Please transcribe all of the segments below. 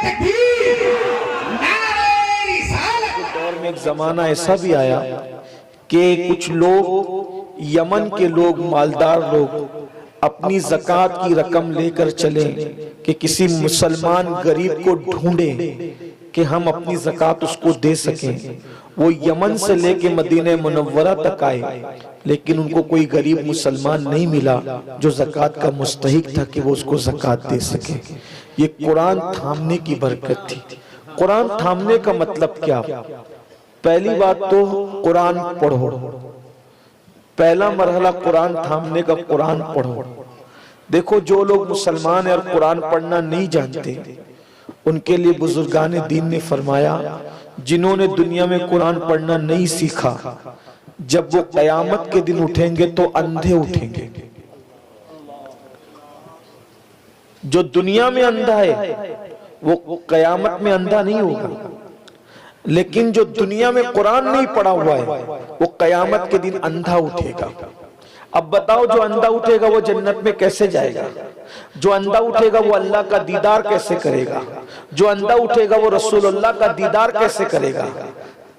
تکبیر نعرہ رسالت۔ دور میں ایک زمانہ ایسا بھی آیا کہ کچھ لوگ یمن کے لوگ مالدار لوگ اپنی زکوٰۃ کی رقم لے کر چلیں کہ کسی مسلمان غریب کو ڈھونڈیں کہ ہم اپنی زکوٰۃ اس کو دے سکیں۔ وہ یمن سے لے کے مدینہ منورہ تک آئے لیکن ان کو کوئی غریب مسلمان نہیں ملا جو زکوٰۃ کا مستحق تھا کہ وہ اس کو زکوٰۃ دے سکے۔ یہ قرآن تھامنے کی برکت تھی۔ قرآن تھامنے کا مطلب کیا؟ پہلی بات تو قرآن پڑھو، پہلا مرحلہ قرآن تھامنے کا قرآن پڑھو۔ دیکھو جو لوگ مسلمان ہیں اور قرآن پڑھنا نہیں جانتے ان کے لیے بزرگان دین نے فرمایا جنہوں نے دنیا میں قرآن پڑھنا نہیں سیکھا جب وہ قیامت کے دن اٹھیں گے تو اندھے اٹھیں گے۔ جو دنیا میں اندھا ہے وہ قیامت میں اندھا نہیں ہوگا، لیکن جو دنیا میں قرآن نہیں پڑھا ہوا ہے وہ قیامت کے دن اندھا اٹھے گا۔ اب بتاؤ جو اندھا اٹھے گا وہ جنت میں کیسے جائے گا؟ جو اندھا اٹھے گا وہ اللہ کا دیدار کیسے کرے گا؟ جو اندھا اٹھے گا وہ رسول اللہ کا دیدار کیسے کرے گا؟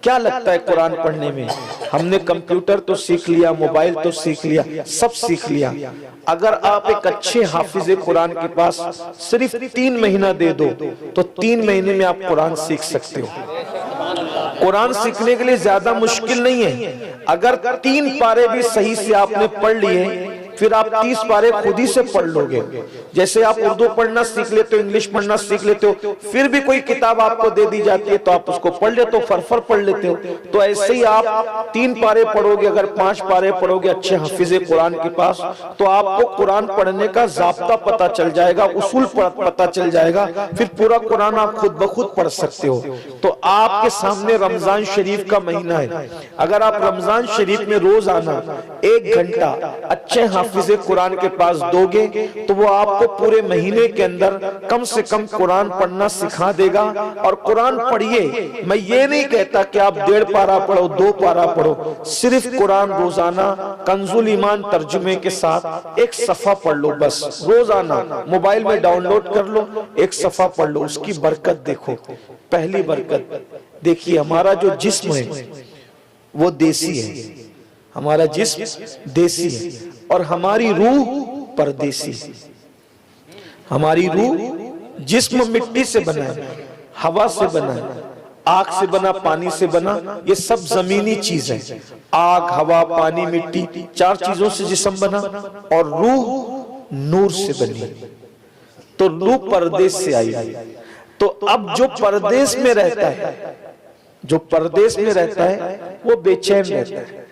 کیا لگتا ہے قرآن پڑھنے میں؟ ہم نے کمپیوٹر تو سیکھ لیا، موبائل تو سیکھ لیا، سب سیکھ لیا۔ اگر آپ ایک اچھے حافظ قرآن کے پاس صرف 3 مہینہ دے دو تو 3 مہینے میں آپ قرآن سیکھ سکتے ہو۔ قرآن سیکھنے کے لیے زیادہ مشکل نہیں ہے۔ اگر 3 پارے بھی صحیح سے آپ نے پڑھ لیے پھر آپ 30 پارے خود ہی سے پڑھ لو گے۔ جیسے آپ اردو پڑھنا سیکھ لیتے ہو، انگلش پڑھنا سیکھ لیتے ہو، پھر بھی کوئی کتاب آپ کو دے دی جاتی ہے تو آپ اس کو پڑھ لیتے ہو، فرفر پڑھ لیتے ہو۔ تو ایسے ہی آپ 3 پارے پڑھو گے، اگر 5 پارے پڑھو گے اچھے حافظ قرآن کے پاس تو آپ کو قرآن پڑھنے کا ضابطہ پتہ چل جائے گا، اصول پتہ چل جائے گا، پھر پورا قرآن آپ خود بخود پڑھ سکتے ہو۔ تو آپ کے سامنے رمضان شریف کا مہینہ ہے، اگر آپ رمضان شریف میں روزانہ 1 گھنٹہ اچھے حافظ قرآن کے پاس دو گے تو وہ آپ کو پورے مہینے کے اندر کم سے کم قرآن پڑھنا سکھا دے گا۔ اور قرآن پڑھیے، میں یہ نہیں کہتا کہ آپ 1.5 پارہ پڑھو، 2 پارہ پڑھو، صرف قرآن روزانہ کنز الایمان ترجمے کے ساتھ 1 صفحہ پڑھ لو، بس روزانہ موبائل میں ڈاؤن لوڈ کر لو، 1 صفحہ پڑھ لو، اس کی برکت دیکھو۔ پہلی برکت دیکھیے، ہمارا جو جسم ہے وہ دیسی ہے، ہمارا جسم دیسی ہے اور ہماری روح پردیسی ہے۔ ہماری روح، جسم مٹی سے بنا ہے، ہوا سے بنا ہے، آگ سے بنا، پانی سے بنا، یہ سب زمینی چیز ہے۔ آگ، ہوا، پانی، مٹی، 4 چیزوں سے جسم بنا، اور روح نور سے بنی، تو روح پردیس سے آئی۔ تو اب جو پردیس میں رہتا ہے، جو پردیس میں رہتا ہے وہ بے چین رہتا ہے،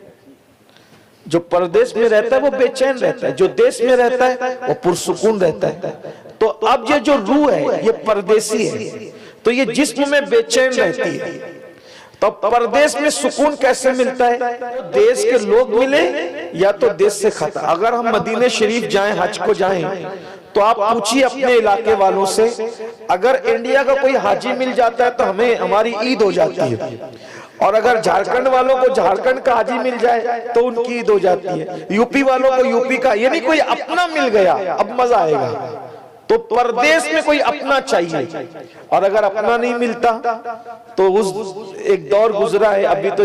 جو پردیس میں رہتا ہے وہ بے چین رہتا ہے، جو دیس میں رہتا ہے وہ پرسکون رہتا ہے۔ تو اب یہ جو روح ہے یہ پردیسی ہے، تو یہ جسم میں بے چین رہتی ہے۔ تو پردیس میں سکون کیسے ملتا ہے؟ دیس کے لوگ ملے یا تو دیس سے خطا۔ اگر ہم مدینہ شریف جائیں، حج کو جائیں، تو آپ پوچھئے اپنے علاقے والوں سے، اگر انڈیا کا کوئی حاجی مل جاتا ہے تو ہماری عید ہو جاتی ہے، اور اگر جھارکھنڈ والوں کو جھارکھنڈ کا حاجی مل جائے تو ان کی عید ہو جاتی ہے، یوپی والوں کو یوپی کا، یعنی کوئی اپنا مل گیا اب مزہ آئے گا۔ تو پردیس میں کوئی اپنا چاہیے، اور اگر اپنا نہیں ملتا تو ایک دور گزرا ہے، ابھی تو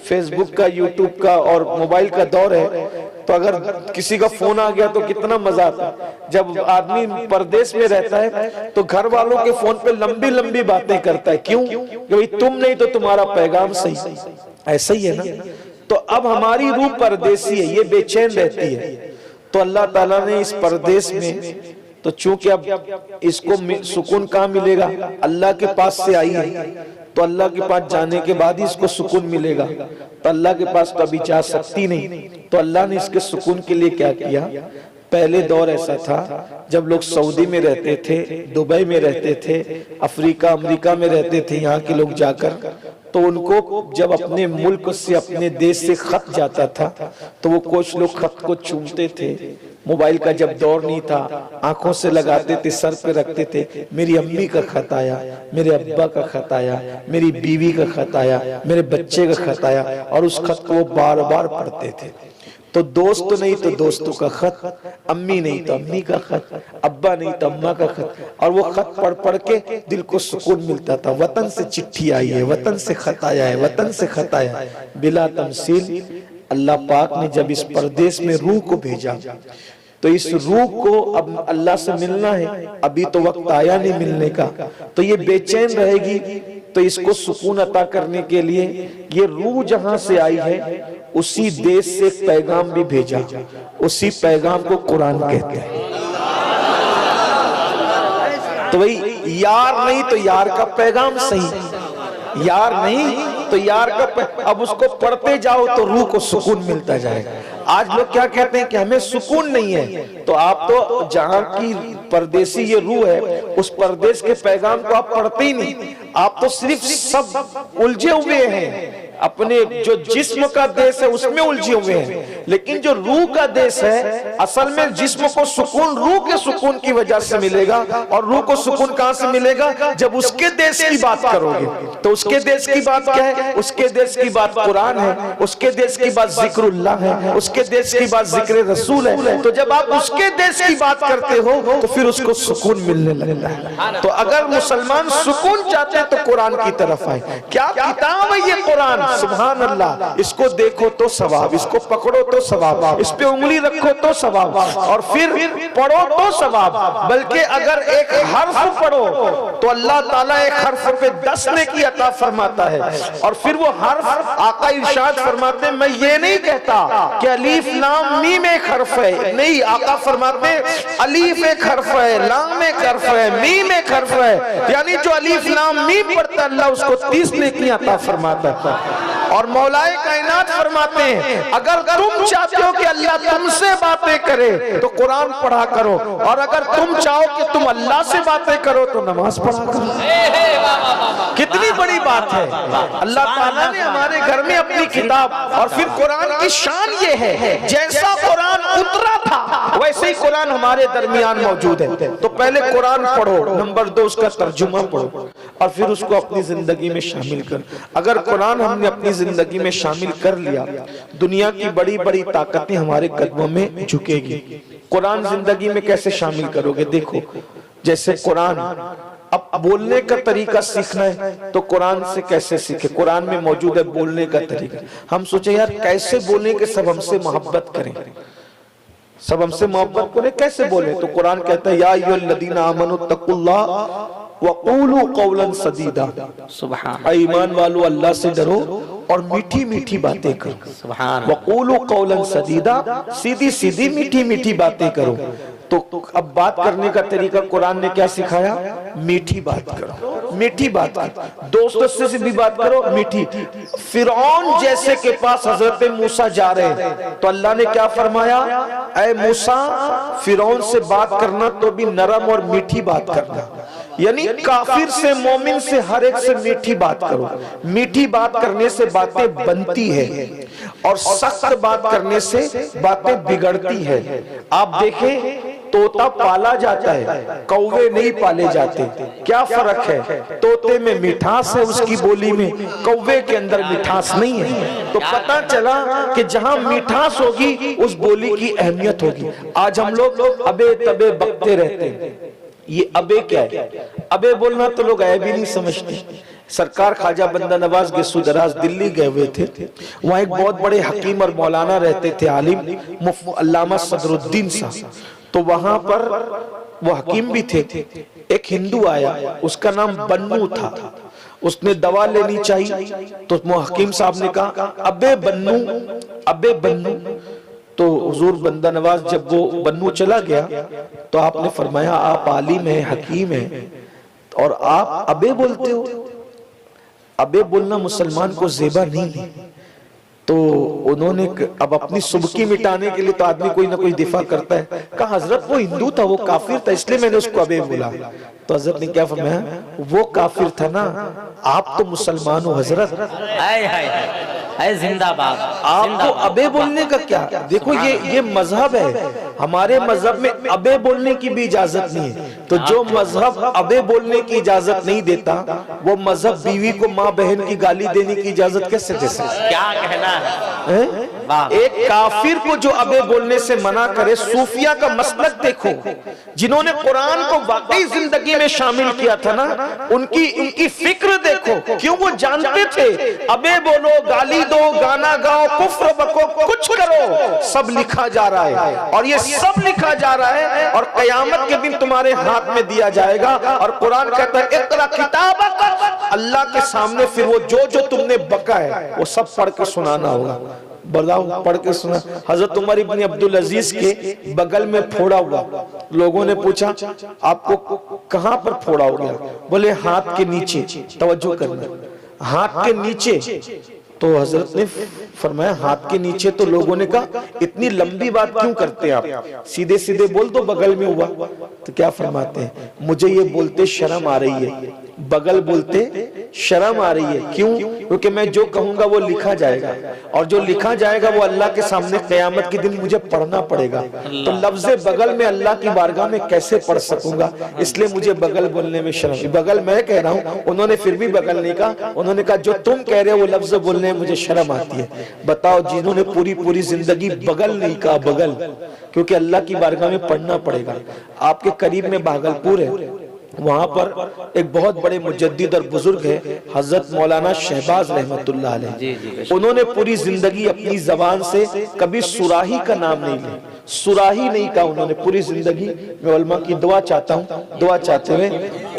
فیس بک کا، یوٹیوب کا اور موبائل کا دور ہے، تو اگر کسی کا فون آ گیا تو کتنا مزہ آتا ہے۔ جب آدمی پردیس میں رہتا ہے تو گھر والوں کے فون پہ لمبی لمبی باتیں کرتا ہے، کیوں؟ کہ تم نہیں تو تمہارا پیغام صحیح، ایسا ہی ہے نا۔ تو اب ہماری روح پردیسی ہے، یہ بے چین رہتی ہے۔ تو اللہ تعالیٰ نے اس پردیس میں، تو چونکہ اب اس کو سکون کہاں ملے گا؟ اللہ کے پاس سے آئی ہے، تو اللہ کے پاس جانے کے بعد ہی اس کو سکون ملے گا، تو اللہ کے پاس تو ابھی جا سکتی نہیں۔ تو اللہ نے اس کے سکون کے لیے کیا کیا؟ پہلے دور ایسا تھا جب لوگ سعودی میں رہتے تھے، دبئی میں رہتے تھے، افریقہ، امریکہ میں رہتے تھے، یہاں کے لوگ جا کر، تو ان کو جب اپنے ملک سے، اپنے دیش سے خط جاتا تھا تو وہ کچھ لوگ خط کو چومتے تھے۔ موبائل کا جب دور نہیں تھا، آنکھوں سے لگاتے تھے، سر پہ رکھتے تھے، میری امی کا خط آیا، میرے ابا کا خط آیا، میری بیوی کا خط آیا، میرے بچے کا خط آیا، اور اس خط کو وہ بار بار پڑھتے تھے۔ تو دوست نہیں تو دوستوں کا خط، امی نہیں تو امی کا خط، ابا نہیں تو اماں کا خط، اور وہ خط پڑھ پڑھ کے دل کو سکون ملتا تھا. وطن سے چٹھی آئی ہے، وطن سے خط آیا ہے، وطن سے خط آیا ہے. بلا تمثیل اللہ پاک نے جب اس پردیس میں روح کو بھیجا تو اس روح کو اب اللہ سے ملنا ہے، ابھی تو وقت آیا نہیں ملنے کا، تو یہ بے چین رہے گی. تو اس کو سکون عطا کرنے کے لیے یہ روح جہاں سے آئی ہے اسی دیش سے ایک پیغام بھی بھیجا، اسی پیغام کو قرآن کہتے ہیں. تو وہی یار نہیں تو یار کا پیغام صحیح، یار نہیں تو یار کا اب اس کو پڑھتے جاؤ تو روح کو سکون ملتا جائے گا. آج لوگ کیا کہتے ہیں کہ ہمیں سکون نہیں ہے، تو آپ تو جہاں کی پردیسی یہ روح ہے اس پردیس کے پیغام کو آپ پڑھتے ہی نہیں، آپ تو صرف سب الجھے ہوئے ہیں، اپنے جو جسم کا دیش ہے اس میں الجھے ہوئے ہیں. لیکن جو روح کا دیش ہے اصل میں جسم کو سکون روح کے سکون کی وجہ سے ملے گا. اور روح کو سکون کہاں سے ملے گا؟ جب اس کے دیش کی بات کرو گے. تو اس کے دیش کی بات کیا ہے؟ اس کے دیش کی بات قرآن ہے، اس کے دیش کی بات ذکر اللہ ہے، اس کے دیش کی بات ذکر رسول ہے. تو جب آپ اس کے دیش کی بات کرتے ہو تو پھر اس کو سکون ملنے لگتا ہے. تو اگر مسلمان سکون چاہتے ہیں تو قرآن کی طرف آئے. کیا کتاب ہے یہ قرآن، سبحان اللہ. اس کو دیکھو تو ثواب، اس کو پکڑو تو ثواب، اس پہ انگلی رکھو تو ثواب، اور پھر پڑھو تو ثواب. بلکہ اگر ایک حرف پڑھو تو اللہ تعالیٰ ایک حرف پہ 10 نیکی عطا فرماتا ہے. اور پھر وہ حرف آقا ارشاد فرماتے ہیں میں یہ نہیں کہتا کہ الف لام میم ایک حرف ہے، نہیں، آقا فرماتے ہیں الف ایک حرف ہے، لام ایک حرف ہے، میم ایک حرف ہے. یعنی جو الف لام میم پڑھتا ہے اللہ اس کو 30 نیکی عطا فرماتا ہے. اور مولا کائنات فرماتے ہیں اگر تم چاہتے ہو کہ اللہ تم سے باتیں کرے تو قرآن پڑھا کرو، اور اگر تم چاہو کہ تم اللہ سے باتیں کرو تو نماز پڑھا کرو. کتنی بڑی بات ہے. اللہ تعالیٰ نے ہمارے گھر میں اپنی کتاب، اور پھر قرآن کی شان یہ ہے جیسا قرآن اترا تھا ویسے ہی قرآن ہمارے درمیان موجود ہے. تو پہلے قرآن پڑھو، نمبر 2 اس کا ترجمہ پڑھو، اور پھر اس کو اپنی زندگی میں شامل کر. اگر قرآن ہم نے اپنی زندگی میں شامل کر لیا دنیا کی بڑی بڑی طاقتیں ہمارے قدموں میں جھکے گی. قرآن زندگی میں کیسے شامل کرو گے؟ دیکھو جیسے قرآن اب بولنے کا طریقہ سیکھنا ہے تو قرآن سے کیسے سیکھے؟ قرآن میں موجود ہے بولنے کا طریقہ. ہم سوچیں یار کیسے بولیں کہ سب ہم سے محبت کریں، سب ہم سے محبت کریں، کیسے بولیں؟ تو قرآن کہتا ہے یا ایھا الذین آمنوا اتقوا اللہ وقولوا قولا سدیدا. سبحان، ایمان والو اللہ سے ڈرو اور میٹھی میٹھی باتیں کرو. سبحان، وقولوا قولا سدیدا، سیدھی سیدھی میٹھی میٹھی باتیں کرو. تو اب بات کرنے کا طریقہ قرآن نے کیا سکھایا؟ میٹھی بات کرو، میٹھی بات کرو، دوستوں سے سیدھی بات کرو، میٹھی. فرعون جیسے کے پاس حضرت موسیٰ جا رہے ہیں تو اللہ نے کیا فرمایا؟ اے موسیٰ فرعون سے بات کرنا تو بھی نرم اور میٹھی بات کرنا. یعنی کافر سے مومن سے ہر ایک سے میٹھی بات کرو. میٹھی بات کرنے سے باتیں بنتی ہے اور سخت بات کرنے سے باتیں بگڑتی ہے. آپ دیکھیں طوطا پالا جاتا ہے، کوے نہیں پالے جاتے. کیا فرق ہے؟ طوطے میں مٹھاس ہے اس کی بولی میں، کوے کے اندر مٹھاس نہیں ہے. تو پتہ چلا کہ جہاں مٹھاس ہوگی اس بولی کی اہمیت ہوگی. آج ہم لوگ ابے تبے بکتے رہتے ہیں. یہ ابے کیا ہے؟ ابے بولنا تو لوگ عیب ہی نہیں سمجھتے. سرکار خواجہ بندہ نواز گسو دراز دلی گئے ہوئے تھے، وہاں ایک بہت بڑے حکیم اور مولانا رہتے تھے، عالم علامہ صدر الدین صاحب. تو وہاں پر وہ حکیم بھی تھے. ایک ہندو آیا، اس کا نام بنو تھا. اس نے دوا لینی چاہیے تو حکیم صاحب نے کہا ابے بنو، ابے بنو. تو حضور بندہ نواز جب وہ بنو چلا گیا تو آپ نے فرمایا آپ عالم ہیں، حکیم ہیں، اور آپ ابے بولتے ہو؟ ابے بولنا مسلمان کو زیبا نہیں ہے. تو انہوں نے اب اپنی سبکی مٹانے کے لیے تو آدمی کوئی نہ کوئی دفاع کرتا ہے، کہا حضرت وہ ہندو تھا، وہ کافر تھا، اس لیے میں نے اس کو ابے بولا. تو حضرت نے کیا فرمایا؟ وہ کافر تھا نا، آپ تو مسلمان ہو حضرت. ہے زندہ باد. آپ کو ابے بولنے کا کیا؟ دیکھو یہ مذہب ہے. ہمارے مذہب میں ابے بولنے کی بھی اجازت نہیں ہے. تو جو مذہب ابے بولنے کی اجازت نہیں دیتا وہ مذہب بیوی کو ماں بہن کی گالی دینے کی اجازت کیسے دے سکتا؟ کیا کہنا ہے؟ ایک کافر کو جو ابے بولنے سے منع کرے. صوفیہ کا مسلک دیکھو، جنہوں نے قرآن کو واقعی زندگی میں شامل کیا تھا نا، ان کی فکر دیکھو. کیوں؟ وہ جانتے تھے ابے بولو، گالی دو، گانا گاؤ، کفر بکو، کچھ کرو، سب لکھا جا رہا ہے. اور یہ سب لکھا جا رہا ہے اور قیامت کے دن تمہارے ہاتھ میں دیا جائے گا. اور قرآن کہتا ہے اقرا کتابک، اللہ کے سامنے پھر وہ جو تم نے بکا ہے وہ سب پڑھ کے سنانا ہوگا. برداؤ پڑھ کے سنا. حضرت عمر ابن عبدالعزیز کے بغل میں پھوڑا ہوا. لوگوں نے پوچھا آپ کو کہاں پر پھوڑا ہو گیا؟ بولے ہاتھ کے نیچے. توجہ کرنا، ہاتھ کے نیچے. تو حضرت نے فرمایا ہاتھ کے نیچے. تو لوگوں نے کہا اتنی لمبی بات کیوں کرتے ہیں آپ؟ سیدھے سیدھے بول دو بغل میں ہوا. تو کیا فرماتے ہیں؟ مجھے یہ بولتے شرم آ رہی ہے. بغل بولتے شرم آ رہی ہے. کیوں؟ کیونکہ میں جو کہوں گا وہ لکھا جائے گا، اور جو لکھا جائے گا وہ اللہ کے سامنے قیامت کے دن مجھے پڑھنا پڑے گا. تو لفظ بغل میں اللہ کی بارگاہ میں کیسے پڑھ سکوں گا؟ اس لیے مجھے بغل بولنے میں شرم. بغل میں کہہ رہا ہوں، انہوں نے پھر بھی بغل نہیں کہا. انہوں نے کہا جو تم کہہ رہے ہو وہ لفظ بولنے میں مجھے شرم آتی ہے. بتاؤ جنہوں نے پوری زندگی بغل نہیں کہا، بغل، کیونکہ اللہ کی بارگاہ میں پڑھنا پڑے گا. آپ کے قریب میں بھاگلپور ہے، وہاں پر ایک بہت بڑے مجدد اور بزرگ ہے حضرت مولانا شہباز رحمت اللہ علیہ. انہوں نے پوری زندگی اپنی زبان سے کبھی سراہی کا نام نہیں لیا. سراہی نہیں کہا انہوں نے پوری زندگی. میں علماء کی دعا چاہتا ہوں، دعا چاہتے ہوئے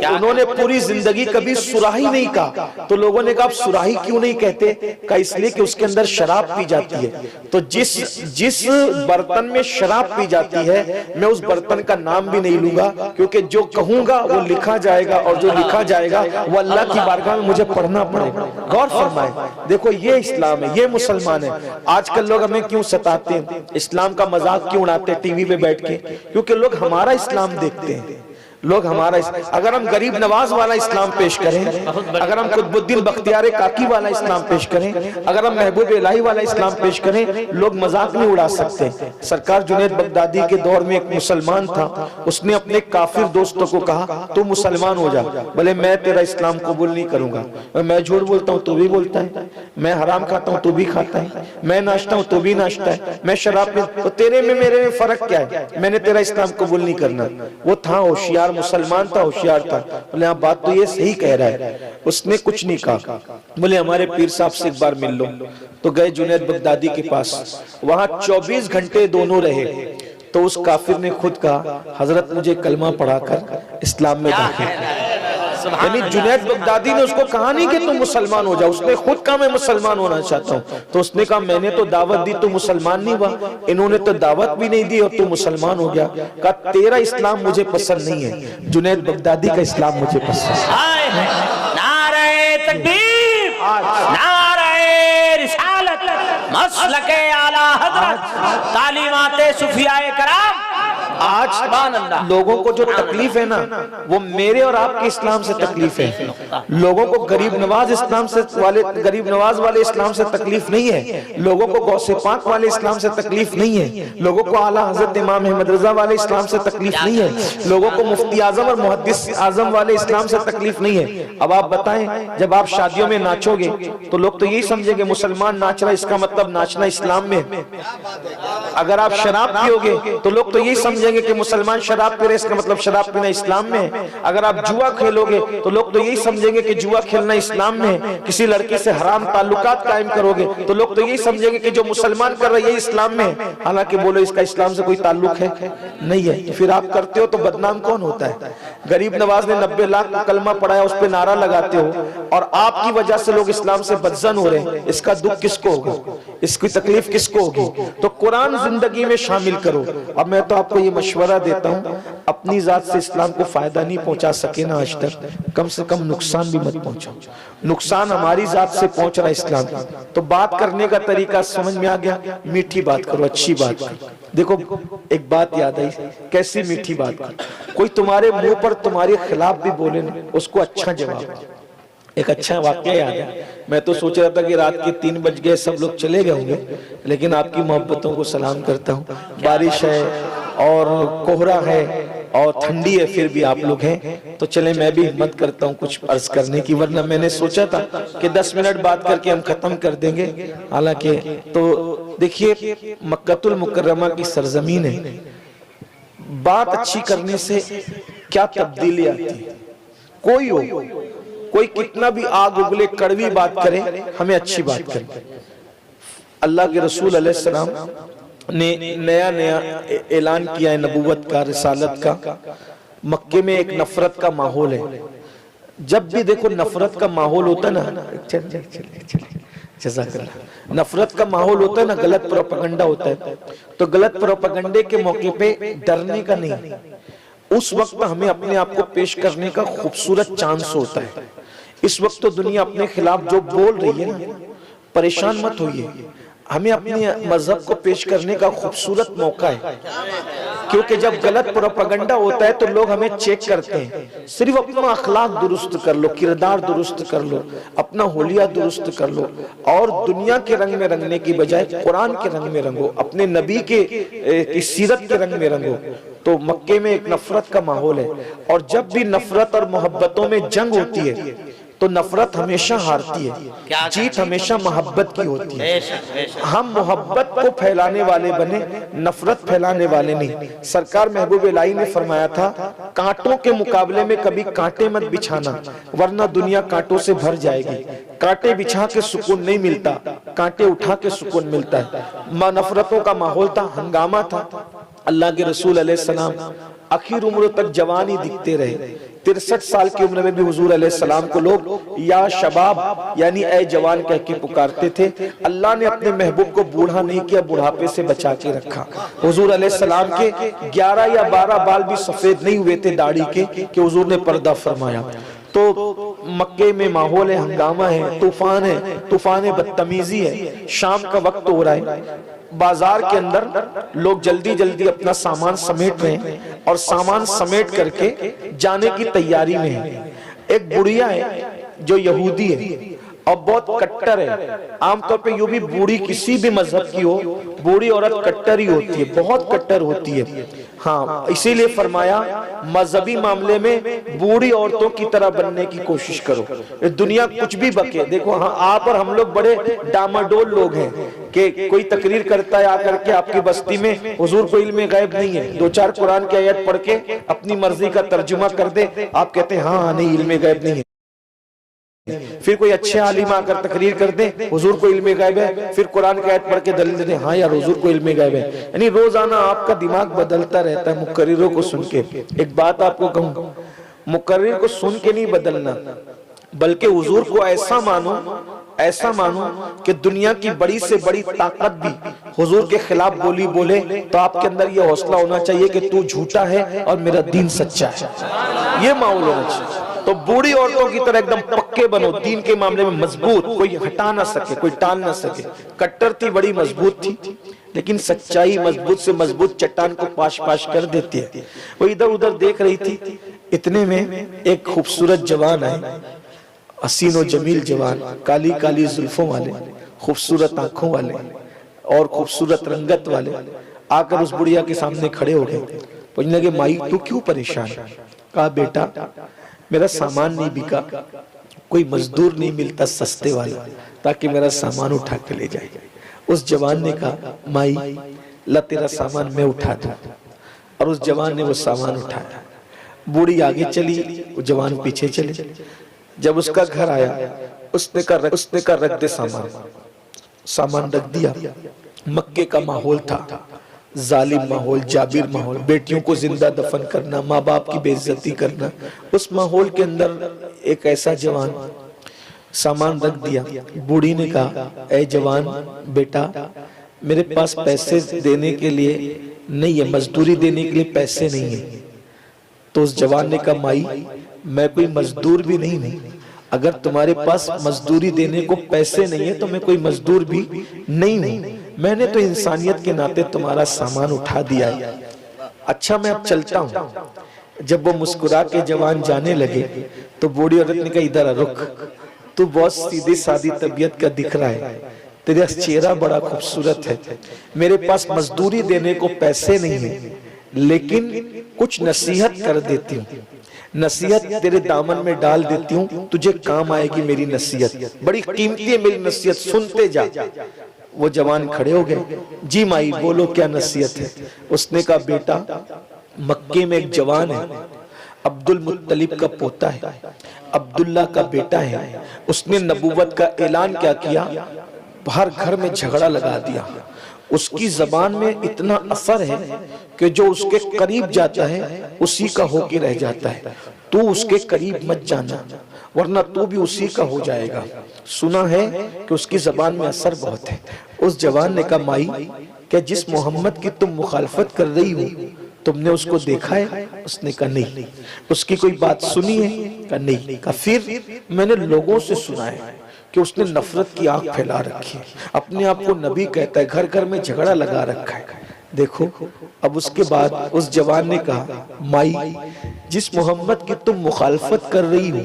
انہوں نے پوری زندگی کبھی سراہی نہیں کہا. تو لوگوں نے کہا آپ سراہی کیوں نہیں کہتے؟ کہا اس لیے کہ اس کے اندر شراب پی جاتی ہے. تو جس برتن میں شراب پی جاتی ہے میں اس برتن کا نام بھی نہیں لوں گا، کیونکہ جو کہوں گا وہ لکھا جائے گا، اور جو لکھا جائے گا وہ اللہ کی بارگاہ میں مجھے پڑھنا پڑے گا. غور فرمائیں. دیکھو یہ اسلام ہے، یہ مسلمان ہے. آج کل لوگ ہمیں کیوں ستاتے ہیں، اسلام کا مذاق کیوں اڑاتے ٹی وی پہ بیٹھ کے؟ کیونکہ لوگ ہمارا اسلام دیکھتے ہیں. لوگ ہمارا اگر ہم غریب نواز والا اسلام پیش کریں، اگر ہم قطب الدین بختیار کاکی والا اسلام پیش کریں، اگر ہم محبوب الہی والا اسلام پیش کریں، لوگ مذاق نہیں اڑا سکتے. سرکار جنید بغدادی کے دور میں ایک مسلمان تھا، اس نے اپنے کافر دوستوں کو کہا تو مسلمان ہو جا. بولے میں تیرا اسلام قبول نہیں کروں گا. میں جھوٹ بولتا ہوں تو بھی بولتا ہے، میں حرام کھاتا ہوں تو بھی کھاتا ہے، میں ناشتا ہوں تو بھی ناشتا ہے، میں شراب میں، تو تیرے میں میرے میں فرق کیا ہے؟ میں نے تیرا اسلام قبول نہیں کرنا. وہ تھا ہوشیار مسلمان تھا، ہوشیار تھا. بولے ہاں بات تو یہ صحیح کہہ رہا ہے. اس نے کچھ نہیں کہا. بولے ہمارے پیر صاحب سے ایک بار مل لو. تو گئے جنید بغدادی کے پاس، وہاں 24 گھنٹے دونوں رہے. تو اس کافر نے خود کہا حضرت مجھے کلمہ پڑھا کر اسلام میں داخل کر. یعنی جنید بغدادی نے اس کو کہا نہیں کہ تم مسلمان ہو جاؤ، اس نے خود کہا میں مسلمان ہونا چاہتا ہوں. تو اس نے کہا میں نے تو دعوت دی تو مسلمان نہیں ہوا، انہوں نے تو دعوت بھی نہیں دی اور تو مسلمان ہو گیا. کہا تیرا اسلام مجھے پسند نہیں ہے، جنید بغدادی کا اسلام مجھے پسند ہے. نعرہ تکبیر، نعرہ رسالت، مسلک اعلی حضرت، تعلیمات صوفیاء کرام. آج لوگوں کو جو تکلیف ہے نا وہ میرے اور آپ کے اسلام سے تکلیف ہے. لوگوں کو غریب نواز والے اسلام سے تکلیف نہیں ہے، لوگوں کو غوث پاک والے اسلام سے تکلیف نہیں ہے، لوگوں کو اعلیٰ حضرت امام احمد رضا والے اسلام سے تکلیف نہیں ہے، لوگوں کو مفتی اعظم اور محدث اعظم والے اسلام سے تکلیف نہیں ہے. اب آپ بتائیں جب آپ شادیوں میں ناچو گے تو لوگ تو یہی سمجھیں گے مسلمان ناچ رہا ہے اس کا مطلب ناچنا اسلام میں. اگر آپ شراب پیو گے تو لوگ تو یہی سمجھیں گے کہ مسلمان شراب پی رہے اس کا مطلب شراب پینا اسلام میں ہے. اگر آپ جوا کھیلو گے تو لوگ تو یہی سمجھیں گے کہ جوا کھیلنا اسلام میں ہے. کسی لڑکی سے حرام تعلقات قائم کرو گے تو لوگ تو یہی سمجھیں گے کہ جو مسلمان کر رہا ہے یہ اسلام میں ہے. حالانکہ بولو اس کا اسلام سے کوئی تعلق ہے نہیں ہے. پھر آپ کرتے ہو تو بدنام کون ہوتا ہے؟ غریب نواز نے 90 لاکھ کو کلمہ پڑھایا، اس پہ نعرہ لگاتے ہو اور آپ کی وجہ سے لوگ اسلام سے بدزن ہو رہے ہیں. اس کا دکھ کس کو ہوگا؟ اس کی تکلیف کس کو ہوگی؟ تو قرآن زندگی میں شامل کرو. اب میں تو آپ کو یہ مشورہ دیتا ہوں، اپنی ذات سے اسلام کو فائدہ نہیں پہنچا سکے نا آج تک، کم سے کم نقصان بھی مت پہنچاؤ. نقصان ہماری ذات سے پہنچ رہا ہے اسلام کا. تو بات کرنے کا طریقہ سمجھ میں آ گیا، میٹھی بات کرو، اچھی بات کرو. دیکھو ایک بات یاد آئی، کیسی میٹھی بات کرو. کوئی تمہارے منہ پر تمہارے خلاف بھی بولے نا اس کو اچھا جواب دو. ایک اچھا واقعہ یاد ہے. میں تو سوچ رہا تھا کہ رات کے 3 بج گئے, سب لوگ چلے گئے ہوں گے, لیکن آپ کی محبتوں کو سلام کرتا ہوں. بارش ہے اور کوہرا ہے اور ٹھنڈی ہے, پھر بھی آپ لوگ ہیں تو چلیں میں بھی ہمت کرتا ہوں کچھ عرض کرنے کی, ورنہ میں نے سوچا تھا کہ 10 منٹ بات کر کے ہم ختم کر دیں گے. حالانکہ تو دیکھیے مکہ المکرمہ کی سرزمین ہے, بات اچھی کرنے سے کیا تبدیلی آتی ہے. کوئی ہو, کوئی کتنا بھی آگ اگلے کڑوی بات کرے, ہمیں اچھی بات کرے. اللہ کے رسول علیہ السلام نے نیا اعلان کیا ہے نبوت کا, رسالت کا. مکے میں ایک نفرت کا ماحول ہے. جب بھی دیکھو نفرت کا ماحول ہوتا ہے نا, جزاک اللہ, نفرت کا ماحول ہوتا ہے نا, غلط پروپیگنڈا ہوتا ہے, تو غلط پروپیگنڈے کے موقع پہ ڈرنے کا نہیں, اس وقت ہمیں اپنے آپ کو پیش کرنے کا خوبصورت چانس ہوتا ہے. اس وقت تو دنیا اپنے خلاف جو بول رہی ہے نا, پریشان مت ہوئیے, ہمیں اپنے مذہب کو پیش کرنے کا خوبصورت موقع ہے. کیونکہ جب غلط پروپیگنڈا ہوتا ہے تو لوگ ہمیں چیک کرتے ہیں. صرف اپنا اخلاق درست کر لو, کردار درست کر لو, اپنا حلیہ درست کر لو, اور دنیا کے رنگ میں رنگنے کی بجائے قرآن کے رنگ میں رنگو, اپنے نبی کے سیرت کے رنگ میں رنگو. تو مکے میں ایک نفرت کا ماحول ہے, اور جب بھی نفرت اور محبتوں میں جنگ ہوتی ہے تو نفرت ہمیشہ ہارتی ہے, جیت ہمیشہ محبت کی ہوتی ہے. ہم محبت کو پھیلانے والے بنے, نفرت پھیلانے والے نہیں. سرکار محبوب الہی نے فرمایا تھا, کانٹوں کے مقابلے میں کبھی کانٹے مت بچھانا, ورنہ دنیا کانٹوں سے بھر جائے گی. کانٹے بچھا کے سکون نہیں ملتا, کانٹے اٹھا کے سکون ملتا ہے. نفرتوں کا ماحول تھا, ہنگامہ تھا. اللہ کے رسول علیہ السلام آخر عمر تک جوان ہی دکھتے رہے. 63 سال کی عمر میں بھی حضور علیہ السلام کو لوگ یا شباب یعنی اے جوان کہہ کے پکارتے تھے. اللہ نے اپنے محبوب کو بوڑھا نہیں کیا, بڑھاپے سے بچا کے رکھا. حضور علیہ السلام کے 11 یا 12 بال بھی سفید نہیں ہوئے تھے داڑھی کے, کہ حضور نے پردہ فرمایا. تو مکے میں ماحول ہے, ہنگامہ ہے, طوفان ہے, طوفان بدتمیزی ہے. شام کا وقت ہو رہا ہے, بازار کے اندر لوگ جلدی جلدی اپنا سامان سمیٹ رہے ہیں, اور سامان سمیٹ کر کے جانے کی تیاری میں ہیں. ایک بڑھیا ہے جو یہودی ہے اور بہت کٹر ہے. عام طور پہ یوں بھی بوڑھی کسی بھی مذہب کی ہو, بوڑھی عورت کٹر ہی ہوتی ہے, بہت کٹر ہوتی ہے. ہاں, اسی لئے فرمایا مذہبی معاملے میں بوڑھی عورتوں کی طرح بننے کی کوشش کرو. دنیا کچھ بھی بکے, دیکھو ہاں آپ اور ہم لوگ بڑے ڈاماڈول لوگ ہیں کہ کوئی تقریر کرتا ہے آ کر کے آپ کی بستی میں, حضور کو علم غیب نہیں ہے, 2-4 قرآن کی آیت پڑھ کے اپنی مرضی کا ترجمہ کر دے, آپ کہتے ہیں ہاں نہیں علم غیب نہیں ہے. پھر کوئی اچھے عالم آ کر تقریر کر دیں حضور کو علم غیب ہے, پھر قرآن کی آیت پڑھ کے دلیل دیتے ہیں ہاں یار حضور کو علم غیب ہے. یعنی روزانہ آپ کا دماغ بدلتا رہتا ہے مقرروں کو سن کے. ایک بات آپ کو کہوں, مقرر کو سن کے نہیں بدلنا, بلکہ حضور کو ایسا مانو کہ دنیا کی بڑی سے بڑی طاقت بھی حضور کے خلاف بولی بولے تو آپ کے اندر یہ حوصلہ ہونا چاہیے کہ تو جھوٹا ہے اور میرا دین سچا ہے. یہ ماحول ہونا چاہیے. تو بوڑھی عورتوں کی طرح ایک دم پکے بنو, دین کے معاملے میں مضبوط, کوئی ہٹا نہ سکے, کوئی ٹال نہ سکے. کٹر تھی, بڑی مضبوط تھی, لیکن سچائی مضبوط سے مضبوط چٹان کو پاش پاش کر دیتی ہے. وہ ادھر ادھر دیکھ رہی تھی, اتنے میں ایک خوبصورت جوان آئے, حسین و جمیل جوان, کالی کالی زلفوں والے, خوبصورت آنکھوں والے اور خوبصورت رنگت والے, آ کر اس بڑھیا کے سامنے کھڑے ہو گئے. پوچھنے لگے مائی تو کیوں پریشان ہے؟ کہا بیٹا میرا سامان نہیں بکا, کوئی مزدور نہیں ملتا سستے والا تاکہ میرا سامان اٹھا کے لے جائے. اس جوان نے کہا مائی لا تیرا سامان میں اٹھا دوں, اور اس جوان نے وہ سامان اٹھایا. بوڑھی آگے چلی, وہ جوان پیچھے چلے. جب اس کا گھر آیا اس نے کہا رکھ دے سامان رکھ دیا. مکے کا ماحول تھا, ظالم ماحول, جابر ماحول, بیٹیوں کو زندہ دفن کرنا, ماں باپ کی بے عزتی کرنا. اس ماحول کے اندر ایک ایسا جوان سامان رکھ دیا. بوڑھی نے کہا اے جوان بیٹا میرے پاس پیسے دینے کے لیے نہیں ہے, مزدوری دینے کے لیے پیسے نہیں ہیں. تو اس جوان نے کہا مائی میں کوئی مزدور بھی نہیں, اگر تمہارے پاس مزدوری دینے کو پیسے نہیں ہے تو میں کوئی مزدور بھی نہیں ہوں, میں نے تو انسانیت کے ناطے تمہارا سامان اٹھا دیا ہے. اچھا میں اب چلتا ہوں. جب وہ مسکرا کے جوان جانے لگے تو بوڑھی عورت نے کہا ادھر رک، تو بہت سیدھی سادی طبیعت کا دکھ رہا ہے، تیرا چہرہ بڑا خوبصورت ہے، میرے پاس مزدوری دینے کو پیسے نہیں ہیں لیکن کچھ نصیحت کر دیتی ہوں، نصیحت تیرے دامن میں ڈال دیتی ہوں، تجھے کام آئے گی میری نصیحت، بڑی قیمتی ہے میری نصیحت، سنتے جا۔ وہ جوان کھڑے ہو گئے، جی مائی بولو کیا نصیحت ہے؟ اس نے کہا بیٹا مکے میں ایک جوان ہے، عبد المطلب کا پوتا ہے، عبداللہ کا بیٹا ہے، اس نے نبوت کا اعلان کیا کیا، ہر گھر میں جھگڑا لگا دیا، اس کی زبان میں اتنا اثر ہے کہ جو اس کے قریب جاتا ہے اسی کا ہو کے رہ جاتا ہے، تو اس کے قریب مت جانا ورنہ تو بھی اسی کا ہو جائے گا، سنا ہے کہ اس کی زبان میں اثر بہت ہے۔ اس جوان نے کہا مائی کہ جس محمد کی تم مخالفت کر رہی ہو تم نے اس کو دیکھا ہے؟ اس نے کہا نہیں۔ اس کی کوئی بات سنی ہے؟ کہا نہیں۔ کہا پھر میں نے لوگوں سے سنا ہے کہ اس نے نفرت کی آگ پھیلا رکھی ہے، اپنے آپ کو نبی کہتا ہے، گھر گھر میں جھگڑا لگا رکھا ہے۔ دیکھو اب اس کے بعد اس جوان نے کہا مائی جس محمد کی تم مخالفت کر رہی ہو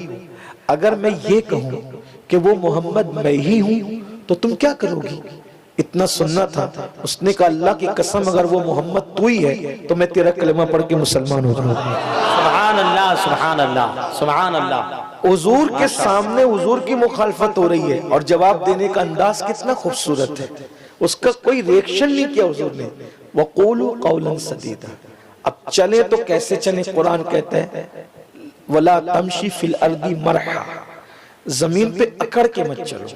اگر میں یہ کہوں کہ وہ محمد میں ہی ہوں تو تم کیا کرو گی؟ اتنا سننا تھا۔ اس نے کہا اللہ کی قسم اگر وہ محمد تو ہی ہے تو میں تیرا کلمہ پڑھ کے مسلمان ہو جاؤں گا۔ سبحان اللہ سبحان اللہ سبحان اللہ۔ حضور کے سامنے حضور کی مخالفت ہو رہی ہے اور جواب دینے کا انداز کتنا خوبصورت ہے، اس کا کوئی ریاکشن نہیں کیا حضور نے۔ وَقُولُوا قَوْلًا سَدِيدًا۔ اب چلے تو کیسے چلے؟ قرآن کہتا ہے وَلَا تَمْشِ فِي الْأَرْضِ مَرْحًا، زمین پہ اکڑ کے مت چلو،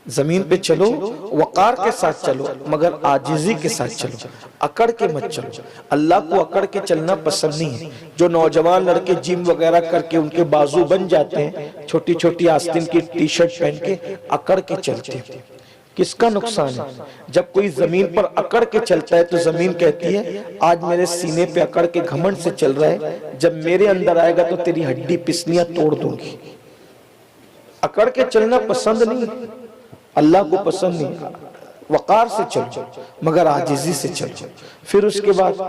زمین پہ چلو وقار کے ساتھ چلو مگر عاجزی کے ساتھ چلو، اکڑ کے مت چلو۔ اللہ کو اکڑ کے چلنا پسند نہیں ہے۔ جو نوجوان لڑکے جم وغیرہ کر کے ان کے بازو بن جاتے ہیں، چھوٹی چھوٹی آستین کی ٹی شرٹ پہن کے اکڑ کے چلتے ہیں، کس کا نقصان ہے؟ جب کوئی زمین پر اکڑ کے چلتا ہے تو زمین کہتی ہے آج میرے سینے پہ اکڑ کے گھمنڈ سے چل رہا ہے، جب میرے اندر آئے گا تو تیری ہڈی پسلیاں توڑ دوں گی۔ اکڑ کے چلنا پسند نہیں، اللہ کو پسند نہیں۔ وقار سے چلو مگر عاجزی سے چلو۔ پھر اس کے بعد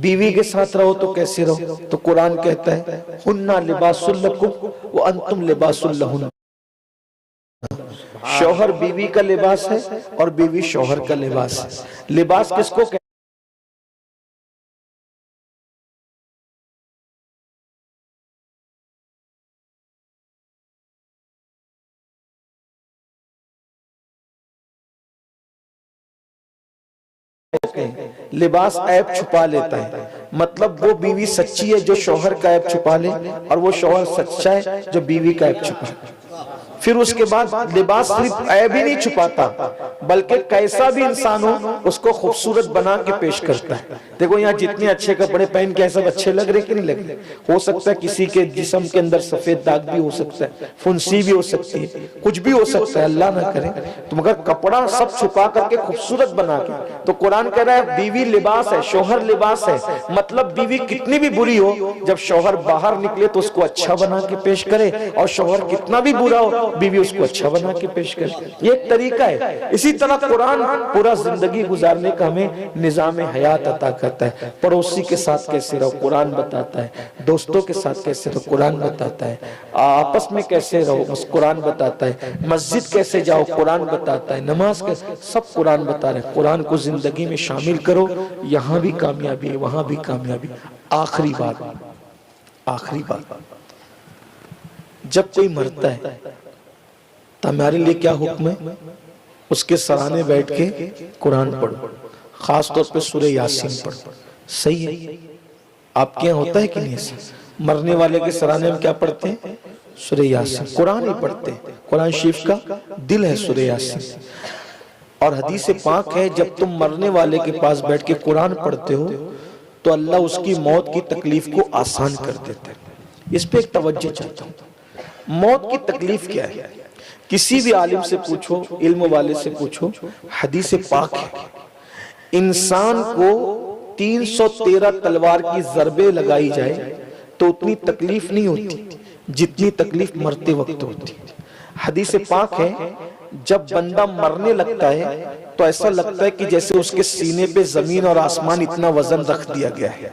بیوی کے ساتھ رہو تو کیسے رہو؟ تو قرآن کہتا ہے ہننا لباس لکم وانتم لباس لہن، شوہر بیوی کا لباس ہے اور بیوی شوہر کا لباس ہے۔ لباس کس کو کہتے ہیں؟ لباس عیب چھپا لیتا ہے، مطلب وہ بیوی سچی ہے جو شوہر کا عیب چھپا لے اور وہ شوہر سچا ہے جو بیوی کا عیب چھپا لے۔ پھر اس کے بعد لباس صرف عیب ہی نہیں چھپاتا بلکہ کیسا بھی انسان ہو اس کو خوبصورت بنا کے پیش کرتا ہے۔ دیکھو یہاں جتنے اچھے کپڑے پہن کے سب اچھے لگ رہے کہ نہیں لگ رہے؟ ہو سکتا ہے کسی کے جسم کے اندر سفید داغ بھی ہو سکتا ہے، فنسی بھی ہو سکتی ہے، کچھ بھی ہو سکتا ہے، اللہ نہ کرے، تو مگر کپڑا سب چھپا کر کے خوبصورت بنا کے۔ تو قرآن کہہ رہا ہے بیوی لباس ہے، شوہر لباس ہے، مطلب بیوی کتنی بھی بری ہو جب شوہر باہر نکلے تو اس کو اچھا بنا کے پیش کرے، اور شوہر کتنا بھی برا ہو بیوی اس کو اچھا بنا کے پیش کرے۔ یہ ایک طریقہ ہے۔ اسی طرح قرآن پورا زندگی گزارنے کا ہمیں نظام حیات عطا کرتا ہے۔ پڑوسی کے ساتھ کیسے رہو قرآن بتاتا ہے، دوستوں کے ساتھ کیسے رہو قرآن بتاتا ہے، آپس میں کیسے رہو قرآن بتاتا ہے، مسجد کیسے جاؤ قرآن بتاتا ہے، نماز کیسے، سب قرآن بتا رہے ہیں۔ قرآن کو زندگی میں شامل کرو، یہاں بھی کامیابی ہے وہاں بھی کامیابی۔ آخری بات، جب کوئی مرتا ہے تو ہمارے لیے کیا حکم ہے؟ اس کے سرانے بیٹھ کے قرآن پڑھو، خاص طور پہ سورہ یاسین پڑھو۔ صحیح ہے؟ آپ کے یہاں ہوتا ہے کہ نہیں ایسا؟ مرنے والے کے سرانے میں کیا پڑھتے ہیں؟ سورہ یاسین، قرآن ہی پڑھتے ہیں۔ قرآن شریف کا دل ہے سورہ یاسین، اور حدیث پاک ہے جب تم مرنے والے کے پاس بیٹھ کے قرآن پڑھتے ہو تو اللہ اس کی موت کی تکلیف کو آسان کر دیتا ہے۔ اس پہ ایک توجہ چاہتا ہوں، موت کی تکلیف کیا ہے؟ کسی بھی عالم سے پوچھو، علم والے سے پوچھو، حدیث پاک ہے انسان کو 313 تلوار کی ضربیں لگائی جائے تو اتنی تکلیف نہیں ہوتی جتنی تکلیف مرتے وقت ہوتی۔ حدیث پاک ہے جب بندہ مرنے لگتا ہے تو ایسا لگتا ہے کہ جیسے اس کے سینے پہ زمین اور آسمان اتنا وزن رکھ دیا گیا ہے۔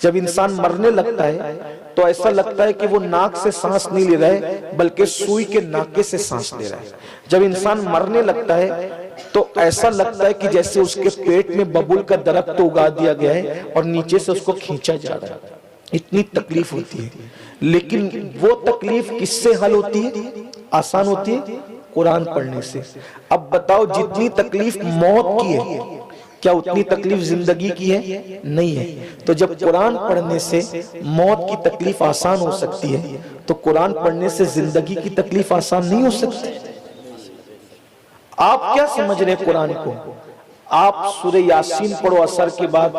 جب انسان مرنے لگتا ہے تو ایسا لگتا ہے کہ وہ ناک سے سانس نہیں لے رہا ہے بلکہ سوئی کے ناکے سے سانس لے رہا ہے۔ جب انسان مرنے لگتا ہے تو ایسا لگتا ہے کہ جیسے اس کے پیٹ میں ببول کا درخت اگا دیا گیا ہے اور نیچے سے اس کو کھینچا جا رہا ہے۔ اتنی تکلیف ہوتی ہے، لیکن وہ تکلیف کس سے حل ہوتی ہے؟ آسان ہوتی ہے قرآن پڑھنے سے۔ اب بتاؤ جتنی تکلیف موت کی ہے کیا اتنی تکلیف زندگی کی ہے؟ نہیں ہے۔ تو جب قرآن پڑھنے سے موت کی تکلیف آسان ہو سکتی ہے تو قرآن پڑھنے سے زندگی کی تکلیف آسان نہیں ہو سکتی۔ آپ کیا سمجھ رہے ہیں قرآن کو؟ آپ سورہ یاسین پڑھو عصر کے بعد،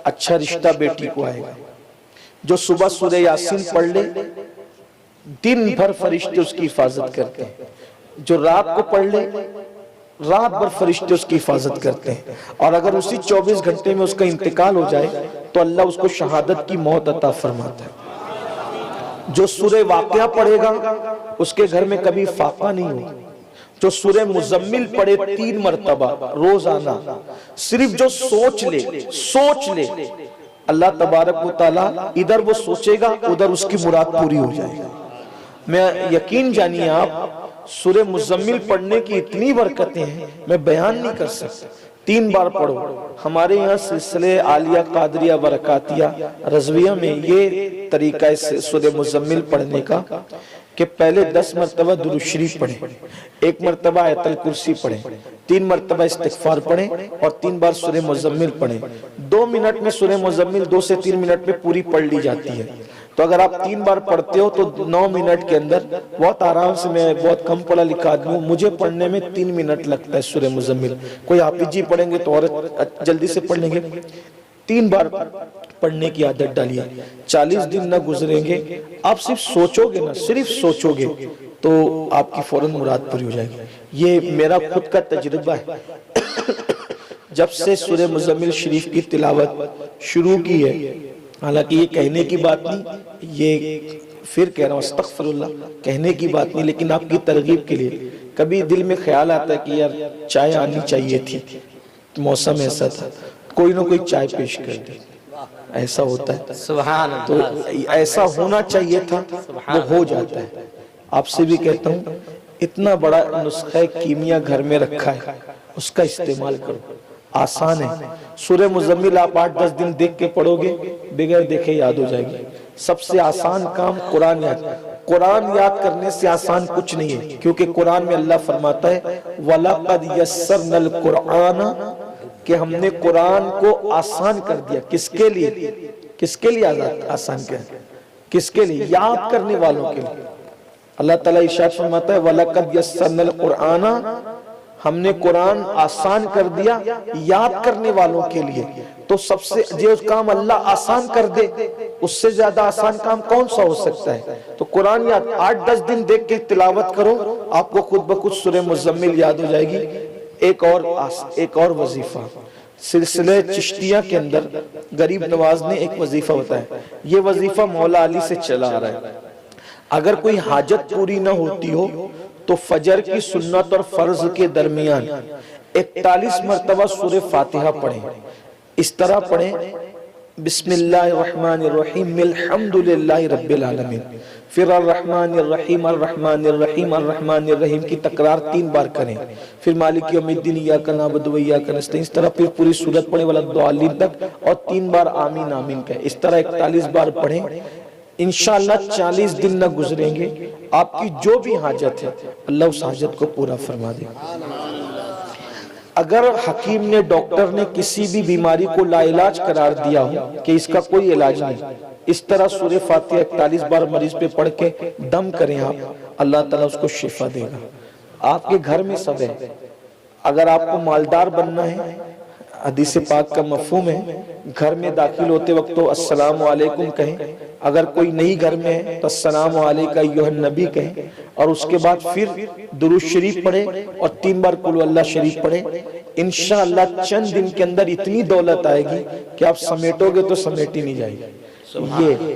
اچھا رشتہ بیٹی کو آئے گا۔ جو صبح سورہ یاسین پڑھ لے دن بھر فرشتے اس کی حفاظت کرتے ہیں، جو رات کو پڑھ لے رات بھر فرشتے اس کی حفاظت کرتے ہیں، اور اگر اسی 24 گھنٹے میں اس کا انتقال ہو جائے تو اللہ اس کو شہادت کی موت عطا فرماتا ہے۔ جو سورہ واقعہ پڑھے گا اس کے گھر میں کبھی فاقہ نہیں ہوگا۔ جو سورہ مزمل پڑھے 3 مرتبہ روزانہ، صرف جو سوچ لے اللہ تبارک و تعالیٰ ادھر وہ سوچے گا ادھر اس کی مراد پوری ہو جائے گا۔ میں یقین جانیے آپ سورہ مزمل پڑھنے کی اتنی برکتیں ہیں میں بیان نہیں کر سکتا۔ 3 بار پڑھو۔ ہمارے یہاں سلسلے عالیہ قادریہ برکاتیہ رضویہ میں یہ طریقہ ہے سورہ مزمل پڑھنے کا کہ پہلے 10 مرتبہ درود شریف پڑھیں، 1 مرتبہ آیت الکرسی پڑھیں، 3 مرتبہ استغفار پڑھیں اور 3 بار سورہ مزمل پڑھیں۔ 2 منٹ میں سورہ مزمل 2 سے 3 منٹ میں پوری پڑھ لی جاتی ہے۔ تو اگر آپ 3 بار پڑھتے ہو تو 9 منٹ کے اندر بہت آرام سے، میں بہت کم پڑھا لکھا آدمی ہوں، مجھے پڑھنے میں 3 منٹ لگتا ہے سورہ مزمل۔ کوئی حافظ جی پڑھیں گے تو اور جلدی سے پڑھ لیں گے۔ 3 بار پڑھنے کی عادت ڈالیے، 40 دن نہ گزریں گے آپ صرف سوچو گے نا، صرف سوچو گے تو آپ کی فوراً مراد پوری ہو جائے گی۔ یہ میرا خود کا تجربہ ہے۔ جب سے سورہ مزمل شریف کی تلاوت شروع کی ہے، حالانکہ یہ کہنے کی بات نہیں، یہ پھر کہہ رہا ہوں استغفر اللہ، کہنے کی بات نہیں، لیکن آپ کی ترغیب کے لیے کبھی دل میں خیال آتا ہے کہ یار چائے آنی چاہیے تھی، موسم ایسا تھا، کوئی نہ کوئی چائے پیش کر دے، ایسا ہوتا ہے۔ سبحان تو ایسا ہونا چاہیے تھا، وہ ہو جاتا ہے۔ آپ سے بھی کہتا ہوں اتنا بڑا نسخہ کیمیا گھر میں رکھا ہے، اس کا استعمال کرو، آسان ہے۔ سورہ مزمل آپ 8-10 دن دیکھ کے پڑھو گے بغیر دیکھے یاد ہو جائے گی۔ سب سے آسان کام قرآن یاد کرنے سے آسان کچھ نہیں ہے، کیونکہ قرآن میں اللہ فرماتا ہے وَلَقَدْ يَسَّرْنَا الْقُرْآنَ، کہ ہم نے قرآن کو آسان کر دیا۔ کس کے لیے؟ کس کے لیے آسان کیا؟ کس کے لیے؟ یاد کرنے والوں کے لیے۔ اللہ تعالیٰ ارشاد فرماتا ہے وَلَقَدْ يَسَّرْنَا الْقُرْآنَ، ہم نے قرآن آسان کر دیا یاد کرنے والوں کے لیے۔ تو سب سے جو کام اللہ آسان کر دے اس سے زیادہ آسان کام کون سا ہو سکتا ہے؟ تو قرآن یاد 8-10 دن دیکھ کے تلاوت کرو، آپ کو خود بخود سورہ مزمل یاد ہو جائے گی۔ ایک اور وظیفہ سلسلہ چشتیہ کے اندر غریب نواز نے ایک وظیفہ بتایا، یہ وظیفہ مولا علی سے چلا آ رہا ہے۔ اگر کوئی حاجت پوری نہ ہوتی ہو تو فجر کی سنت اور فرض کے درمیان 41 مرتبہ سورہ فاتحہ پڑھیں۔ اس طرح پڑھیں بسم اللہ الرحمن الرحیم الحمدللہ رب العالمین، پھر الرحمن الرحیم الرحمن الرحیم الرحمن الرحیم کی تکرار 3 بار کریں، پھر مالک یوم الدین ایاک نعبد و ایاک نستعین، اس طرح پھر پوری سورت پڑھیں وَلَضَّالِّینَ تک اور 3 بار آمین آمین کہیں۔ اس طرح 41 بار پڑھیں۔ انشاءاللہ 40 دن نہ گزریں گے آپ کی جو بھی حاجت ہے اللہ اس حاجت کو پورا فرما دے۔ اگر حکیم نے ڈاکٹر نے کسی بھی بیماری کو لا علاج قرار دیا ہو کہ اس کا کوئی علاج نہیں، اس طرح سورہ فاتحہ 41 بار مریض پہ پڑھ کے دم کریں آپ، اللہ تعالیٰ اس کو شفا دے گا۔ آپ کے گھر میں سب ہے، اگر آپ کو مالدار بننا ہے، حدیث پاک کا مفہوم ہے گھر میں داخل ہوتے وقت تو السلام علیکم کہیں، اگر کوئی نہیں گھر میں ہے تو السلام علیکہ ایھا النبی کہیں، اور اس کے بعد پھر درود شریف پڑھیں اور 3 بار قل اللہ شریف پڑھیں۔ انشاءاللہ چند دن کے اندر اتنی دولت آئے گی کہ آپ سمیٹو گے تو سمیٹی نہیں جائے گی۔ یہ